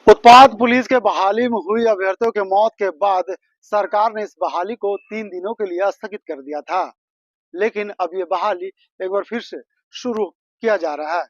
उत्पाद पुलिस के बहाली में हुई अभ्यर्थियों की मौत के बाद सरकार ने इस बहाली को 3 दिनों के लिए स्थगित कर दिया था। लेकिन अब ये बहाली एक बार फिर से शुरू किया जा रहा है।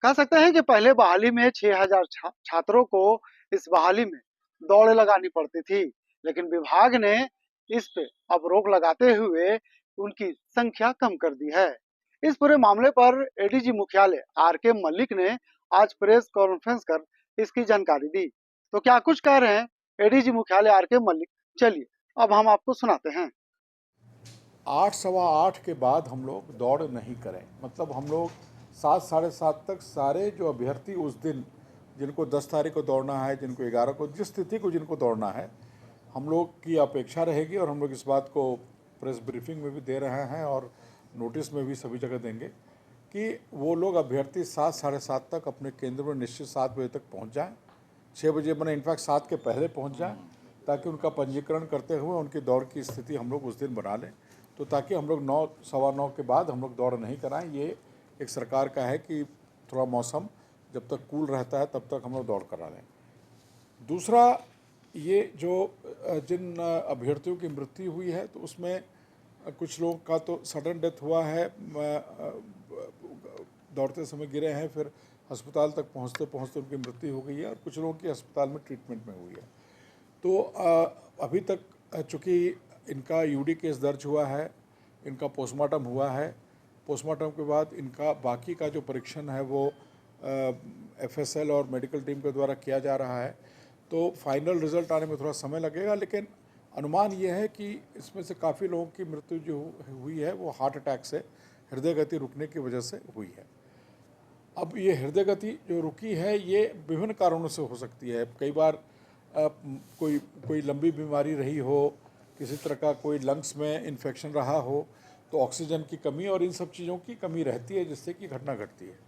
कह सकते हैं कि पहले बहाली में 6,000 छात्रों को इस बहाली में दौड़ लगानी पड़ती थी, लेकिन विभाग ने इस पे अब रोक लगाते हुए उनकी संख्या कम कर दी है। इस पूरे मामले पर एडीजी मुख्यालय आर के मलिक ने आज प्रेस कॉन्फ्रेंस कर इसकी जानकारी दी। तो क्या कुछ कह रहे हैं एडीजी मुख्यालय आर के मलिक, चलिए अब हम आपको सुनाते हैं। 8 सवा 8 के बाद हम लोग दौड़ नहीं करें, मतलब हम लोग 7 साढ़े 7 तक सारे जो अभ्यर्थी उस दिन, जिनको 10 तारीख को दौड़ना है, जिनको 11 को, जिस तिथि को जिनको दौड़ना है, हम लोग की अपेक्षा रहेगी और हम लोग इस बात को प्रेस ब्रीफिंग में भी दे रहे हैं और नोटिस में भी सभी जगह देंगे कि वो लोग अभ्यर्थी 7 साढ़े 7 तक अपने केंद्र में निश्चित 7 बजे तक पहुंच जाएं। 6 बजे मैंने इनफैक्ट 7 के पहले पहुंच जाएं, ताकि उनका पंजीकरण करते हुए उनकी दौड़ की स्थिति हम लोग उस दिन बना लें। तो ताकि हम लोग 9 सवा 9 के बाद हम लोग दौड़ नहीं कराएं। ये एक सरकार का है कि थोड़ा मौसम जब तक कूल रहता है तब तक हम लोग दौड़ करा लें। दूसरा, ये जो जिन अभ्यर्थियों की मृत्यु हुई है, तो उसमें कुछ लोगों का तो सडन डेथ हुआ है, दौड़ते समय गिरे हैं, फिर अस्पताल तक पहुंचते पहुंचते उनकी मृत्यु हो गई है और कुछ लोगों की अस्पताल में ट्रीटमेंट में हुई है। तो अभी तक चूँकि इनका यूडी केस दर्ज हुआ है, इनका पोस्टमार्टम हुआ है, पोस्टमार्टम के बाद इनका बाकी का जो परीक्षण है वो एफएसएल और मेडिकल टीम के द्वारा किया जा रहा है। तो फाइनल रिजल्ट आने में थोड़ा समय लगेगा, लेकिन अनुमान ये है कि इसमें से काफ़ी लोगों की मृत्यु जो हुई है वो हार्ट अटैक से, हृदय गति रुकने की वजह से हुई है। अब ये हृदय गति जो रुकी है ये विभिन्न कारणों से हो सकती है। कई बार कोई कोई लंबी बीमारी रही हो, किसी तरह का कोई लंग्स में इन्फेक्शन रहा हो, तो ऑक्सीजन की कमी और इन सब चीज़ों की कमी रहती है जिससे कि घटना घटती है।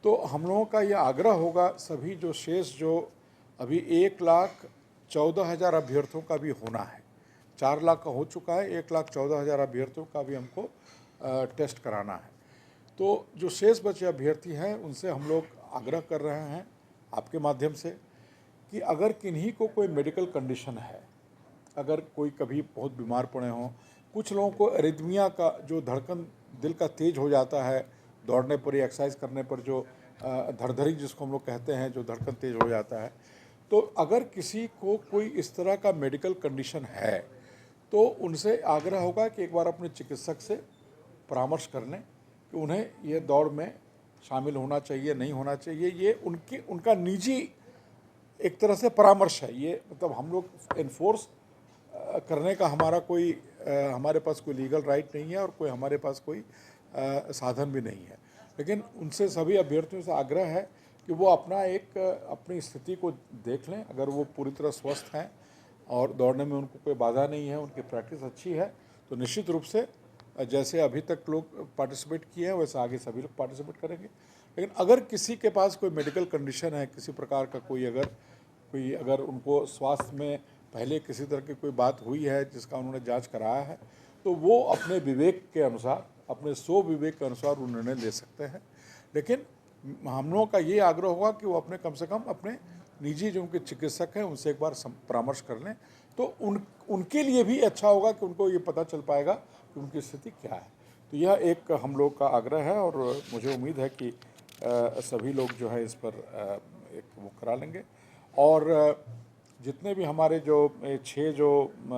तो हम लोगों का यह आग्रह होगा सभी जो शेष जो अभी 1,14,000 अभ्यर्थियों का भी होना है, 4 लाख का हो चुका है, 1,14,000 अभ्यर्थियों का भी हमको टेस्ट कराना है। तो जो शेष बचे अभ्यर्थी हैं उनसे हम लोग आग्रह कर रहे हैं आपके माध्यम से कि अगर किन्हीं को कोई मेडिकल कंडीशन है, अगर कोई कभी बहुत बीमार पड़े हों, कुछ लोगों को एरिथमिया का जो धड़कन दिल का तेज हो जाता है दौड़ने पर या एक्सरसाइज करने पर, जो धड़धड़ी जिसको हम लोग कहते हैं, जो धड़कन तेज हो जाता है, तो अगर किसी को कोई इस तरह का मेडिकल कंडीशन है तो उनसे आग्रह होगा कि एक बार अपने चिकित्सक से परामर्श कर लें कि उन्हें ये दौड़ में शामिल होना चाहिए, नहीं होना चाहिए। ये उनका निजी एक तरह से परामर्श है। ये मतलब हम लोग इन्फोर्स करने का हमारे पास कोई लीगल राइट नहीं है और कोई हमारे पास कोई साधन भी नहीं है, लेकिन उनसे सभी अभ्यर्थियों से आग्रह है कि वो अपनी स्थिति को देख लें। अगर वो पूरी तरह स्वस्थ हैं और दौड़ने में उनको कोई बाधा नहीं है, उनकी प्रैक्टिस अच्छी है, तो निश्चित रूप से जैसे अभी तक लोग पार्टिसिपेट किए हैं वैसे आगे सभी लोग पार्टिसिपेट करेंगे। लेकिन अगर किसी के पास कोई मेडिकल कंडीशन है, किसी प्रकार का अगर उनको स्वास्थ्य में पहले किसी तरह की कोई बात हुई है जिसका उन्होंने जांच कराया है, तो वो अपने विवेक के अनुसार, अपने स्व विवेक के अनुसार वो निर्णय ले सकते हैं। लेकिन हम लोगों का ये आग्रह होगा कि वो कम से कम अपने निजी जो उनके चिकित्सक हैं उनसे एक बार परामर्श कर लें, तो उनके लिए भी अच्छा होगा कि उनको ये पता चल पाएगा कि उनकी स्थिति क्या है। तो यह एक हम लोग का आग्रह है और मुझे उम्मीद है कि सभी लोग जो है इस पर एक वो करा लेंगे। और जितने भी हमारे जो 6 जो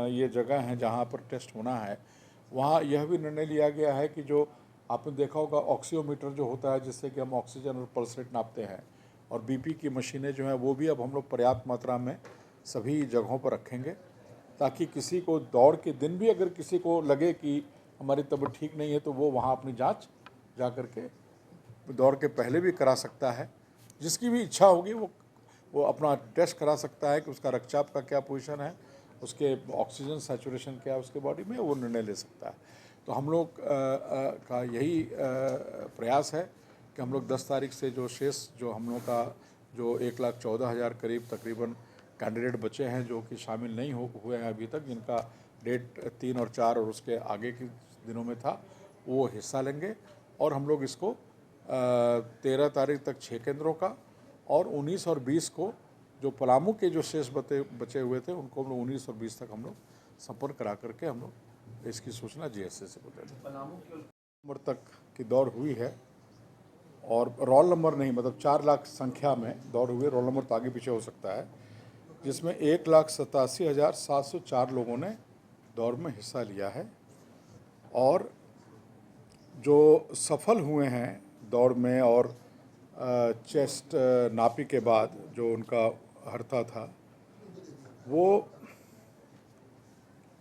ये जगह हैं जहाँ पर टेस्ट होना है, वहाँ यह भी निर्णय लिया गया है कि जो आपने देखा होगा ऑक्सीमीटर जो होता है जिससे कि हम ऑक्सीजन और पल्स रेट नापते हैं, और बीपी की मशीनें जो हैं वो भी अब हम लोग पर्याप्त मात्रा में सभी जगहों पर रखेंगे, ताकि किसी को दौड़ के दिन भी अगर किसी को लगे कि हमारी तबीयत ठीक नहीं है तो वो वहाँ अपनी जांच जा कर के दौड़ के पहले भी करा सकता है। जिसकी भी इच्छा होगी वो अपना टेस्ट करा सकता है कि उसका रक्तचाप का क्या पोजीशन है, उसके ऑक्सीजन सैचुरेशन क्या है उसके बॉडी में, वो निर्णय ले सकता है। तो हम लोग का यही प्रयास है कि हम लोग 10 तारीख से जो शेष जो हम लोग का जो 1,14,000 करीब तकरीबन कैंडिडेट बचे हैं जो कि शामिल नहीं हुए हैं अभी तक, जिनका डेट 3 और 4 और उसके आगे के दिनों में था, वो हिस्सा लेंगे। और हम लोग इसको 13 तारीख तक 6 केंद्रों का और 19 और 20 को जो पलामू के जो शेष बचे हुए थे उनको हम लोग 19 और 20 तक हम लोग संपन्न करा करके हम लोग इसकी सूचना जीएसए से बोले नंबर तक की दौड़ हुई है और रोल नंबर नहीं, मतलब 4 लाख संख्या में दौड़ हुई है। रोल नंबर तो आगे पीछे हो सकता है, जिसमें 1,87,704 लोगों ने दौड़ में हिस्सा लिया है। और जो सफल हुए हैं दौड़ में और चेस्ट नापी के बाद जो उनका हर्ता था वो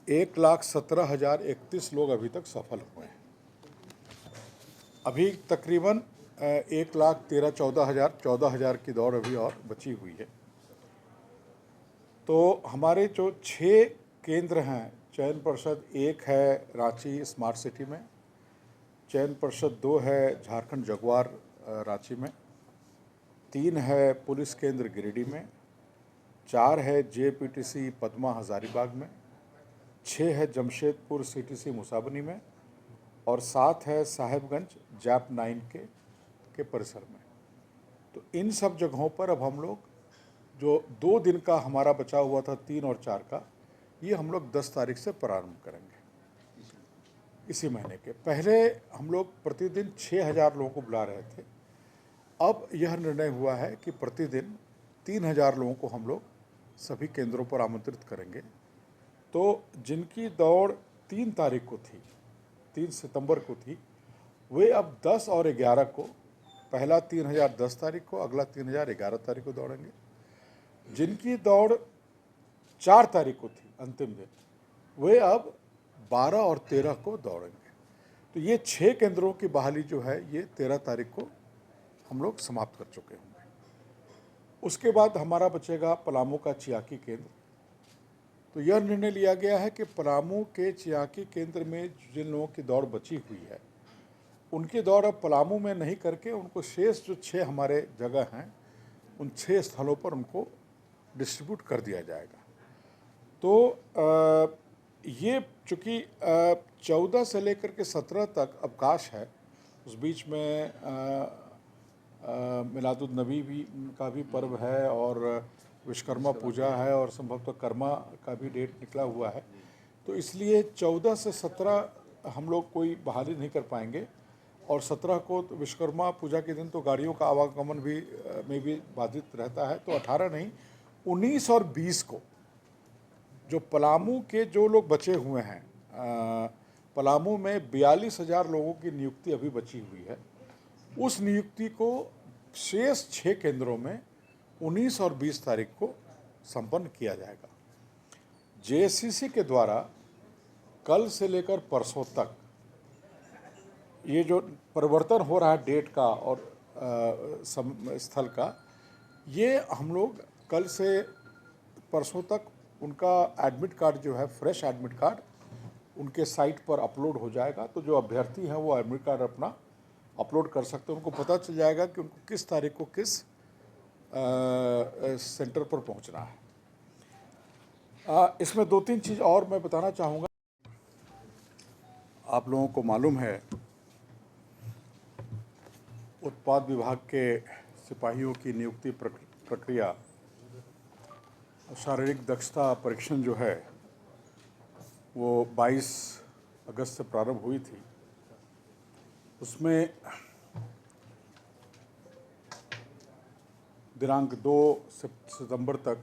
1,17,031 लोग अभी तक सफल हुए हैं। अभी तकरीबन 1,13,14,000 की दौड़ अभी और बची हुई है। तो हमारे जो 6 केंद्र हैं, चयन परिषद 1 है रांची स्मार्ट सिटी में, चयन परिषद 2 है झारखंड जगुआर रांची में, 3 है पुलिस केंद्र गिरिडीह में, 4 है जेपीटीसी पद्मा हजारीबाग में, 6 है जमशेदपुर सीटीसी मुसाबनी में और 7 है साहेबगंज जैप 9 के परिसर में। तो इन सब जगहों पर अब हम लोग जो 2 दिन का हमारा बचा हुआ था 3 और 4 का, ये हम लोग 10 तारीख से प्रारंभ करेंगे। इसी महीने के पहले हम लोग प्रतिदिन 6,000 लोगों को बुला रहे थे। अब यह निर्णय हुआ है कि प्रतिदिन 3,000 लोगों को हम लोग सभी केंद्रों पर आमंत्रित करेंगे। तो जिनकी दौड़ 3 तारीख को थी, 3 सितंबर को थी, वे अब 10 और 11 को, पहला 3,000 10 तारीख को, अगला 3,000 11 तारीख को दौड़ेंगे। जिनकी दौड़ 4 तारीख को थी अंतिम दिन, वे अब 12 और 13 को दौड़ेंगे। तो ये 6 केंद्रों की बहाली जो है ये 13 तारीख को हम लोग समाप्त कर चुके होंगे। उसके बाद हमारा बचेगा पलामू का चियाकी केंद्र। तो यह निर्णय लिया गया है कि पलामू के चियाकी केंद्र में जिन लोगों की दौड़ बची हुई है उनकी दौड़ अब पलामू में नहीं करके उनको शेष जो 6 हमारे जगह हैं उन 6 स्थलों पर उनको डिस्ट्रीब्यूट कर दिया जाएगा। तो ये चूँकि 14 से लेकर के 17 तक अवकाश है, उस बीच में मिलादुन्नबी भी का भी पर्व है और विश्वकर्मा पूजा है और संभवतः कर्मा का भी डेट निकला हुआ है। तो इसलिए 14 से 17 हम लोग कोई बहाली नहीं कर पाएंगे और 17 को तो विश्वकर्मा पूजा के दिन तो गाड़ियों का आवागमन भी में भी बाधित रहता है। तो 18 नहीं, 19 और 20 को जो पलामू के जो लोग बचे हुए हैं, पलामू में 42,000 लोगों की नियुक्ति अभी बची हुई है, उस नियुक्ति को शेष 6 केंद्रों में 19 और 20 तारीख को संपन्न किया जाएगा। जेएससीसी के द्वारा कल से लेकर परसों तक ये जो परिवर्तन हो रहा है डेट का और स्थल का, ये हम लोग कल से परसों तक उनका एडमिट कार्ड जो है, फ्रेश एडमिट कार्ड उनके साइट पर अपलोड हो जाएगा। तो जो अभ्यर्थी हैं वो एडमिट कार्ड अपना अपलोड कर सकते हैं। उनको पता चल जाएगा कि उनको किस तारीख को किस सेंटर पर पहुंचना है। इसमें 2-3 चीज़ और मैं बताना चाहूँगा। आप लोगों को मालूम है उत्पाद विभाग के सिपाहियों की नियुक्ति प्रक्रिया, शारीरिक दक्षता परीक्षण जो है वो 22 अगस्त से प्रारंभ हुई थी। उसमें दिनांक 2 सितंबर तक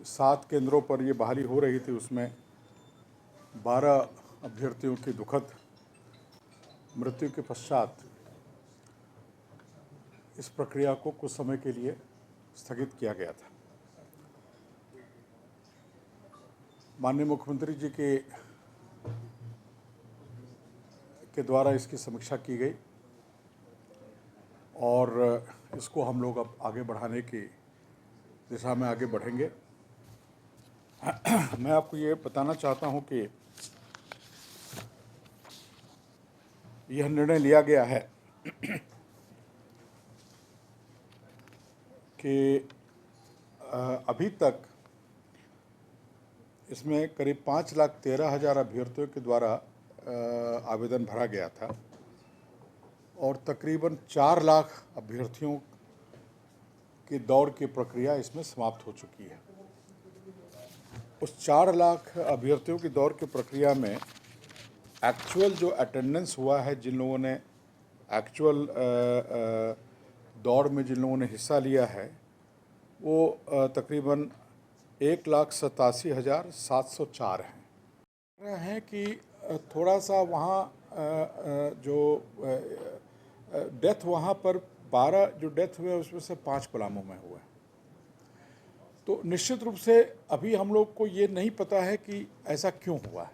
7 केंद्रों पर ये बहाली हो रही थी। उसमें 12 अभ्यर्थियों की दुखद मृत्यु के पश्चात इस प्रक्रिया को कुछ समय के लिए स्थगित किया गया था। माननीय मुख्यमंत्री जी के द्वारा इसकी समीक्षा की गई और इसको हम लोग अब आगे बढ़ाने की दिशा में आगे बढ़ेंगे। मैं आपको ये बताना चाहता हूँ कि यह निर्णय लिया गया है कि अभी तक इसमें करीब 5,13,000 अभ्यर्थियों के द्वारा आवेदन भरा गया था और तकरीबन 4 लाख अभ्यर्थियों कि दौड़ की प्रक्रिया इसमें समाप्त हो चुकी है। उस 4 लाख अभ्यर्थियों की दौड़ की प्रक्रिया में एक्चुअल जो अटेंडेंस हुआ है, जिन लोगों ने एक्चुअल दौड़ में जिन लोगों ने हिस्सा लिया है, वो तकरीबन 1,87,704 हैं कि थोड़ा सा वहाँ जो डेथ वहाँ पर 12 जो डेथ हुए उसमें से 5 पलामू में हुआ है। तो निश्चित रूप से अभी हम लोग को ये नहीं पता है कि ऐसा क्यों हुआ है।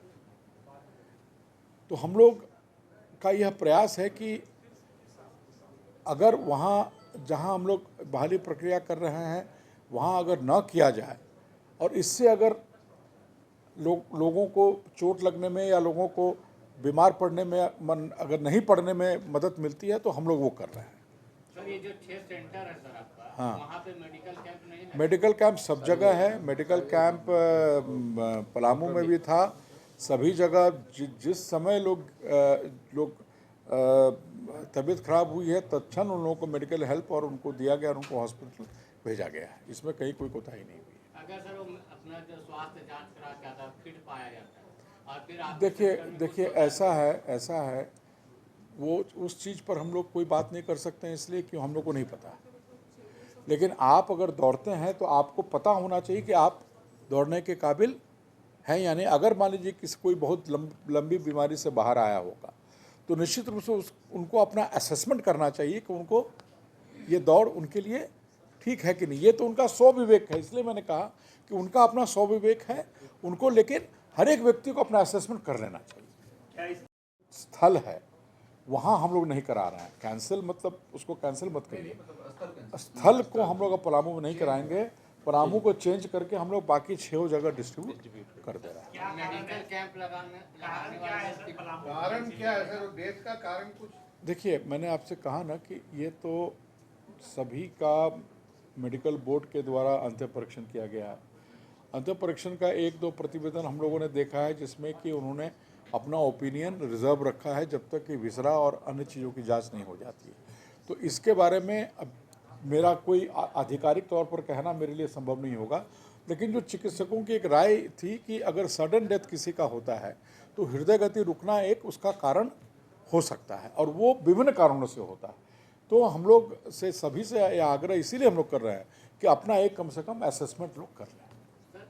तो हम लोग का यह प्रयास है कि अगर वहाँ जहाँ हम लोग बहाली प्रक्रिया कर रहे हैं वहाँ अगर न किया जाए और इससे अगर लोगों को चोट लगने में या लोगों को बीमार पड़ने में अगर नहीं पड़ने में मदद मिलती है तो हम लोग वो कर रहे हैं। सर ये जो 6 सेंटर है सर आपका, हाँ, वहाँ पे मेडिकल कैंप नहीं लगा? मेडिकल कैंप सब जगह है। मेडिकल कैंप पलामू में भी था। सभी जगह जिस समय लोग तबीयत खराब हुई है तत्क्षण उन लोगों को मेडिकल हेल्प और उनको दिया गया और उनको हॉस्पिटल भेजा गया है। इसमें कहीं कोई कोताही नहीं हुई। अगर सर वो अपना जो स्वास्थ्य जांच करा के आता है फिट पाया जाता है और फिर आप देखिए ऐसा है वो उस चीज़ पर हम लोग कोई बात नहीं कर सकते हैं, इसलिए कि हम लोग को नहीं पता। लेकिन आप अगर दौड़ते हैं तो आपको पता होना चाहिए कि आप दौड़ने के काबिल हैं या नहीं। अगर मान लीजिए किसी कोई बहुत लंबी बीमारी से बाहर आया होगा तो निश्चित रूप से उनको अपना असेसमेंट करना चाहिए कि उनको ये दौड़ उनके लिए ठीक है कि नहीं। ये तो उनका स्वविवेक है, इसलिए मैंने कहा कि उनका अपना स्वविवेक है उनको, लेकिन हर एक व्यक्ति को अपना असेसमेंट कर लेना चाहिए। स्थल है वहाँ हम लोग नहीं करा रहे हैं। कैंसिल मतलब उसको कैंसिल मत करिए। स्थल को हम लोग पलामू में नहीं कराएंगे। पलामू को चेंज करके हम लोग बाकी 6 जगह डिस्ट्रीब्यूट कर दे रहे हैं। मेडिकल कैंप लगाने वाले कारण क्या है सर? डेथ का कारण कुछ? देखिए मैंने आपसे कहा ना कि ये तो सभी का मेडिकल बोर्ड के द्वारा अंत्य परीक्षण किया गया है। अंत्य परीक्षण का 1-2 प्रतिवेदन हम लोगों ने देखा है जिसमें कि उन्होंने अपना ओपिनियन रिजर्व रखा है जब तक कि विसरा और अन्य चीज़ों की जांच नहीं हो जाती है। तो इसके बारे में अब मेरा कोई आधिकारिक तौर पर कहना मेरे लिए संभव नहीं होगा। लेकिन जो चिकित्सकों की एक राय थी कि अगर सडन डेथ किसी का होता है तो हृदय गति रुकना एक उसका कारण हो सकता है और वो विभिन्न कारणों से होता है। तो हम लोग से सभी से यह आग्रह इसीलिए हम लोग कर रहे हैं कि अपना एक कम से कम असेसमेंट लोग कर लें। सर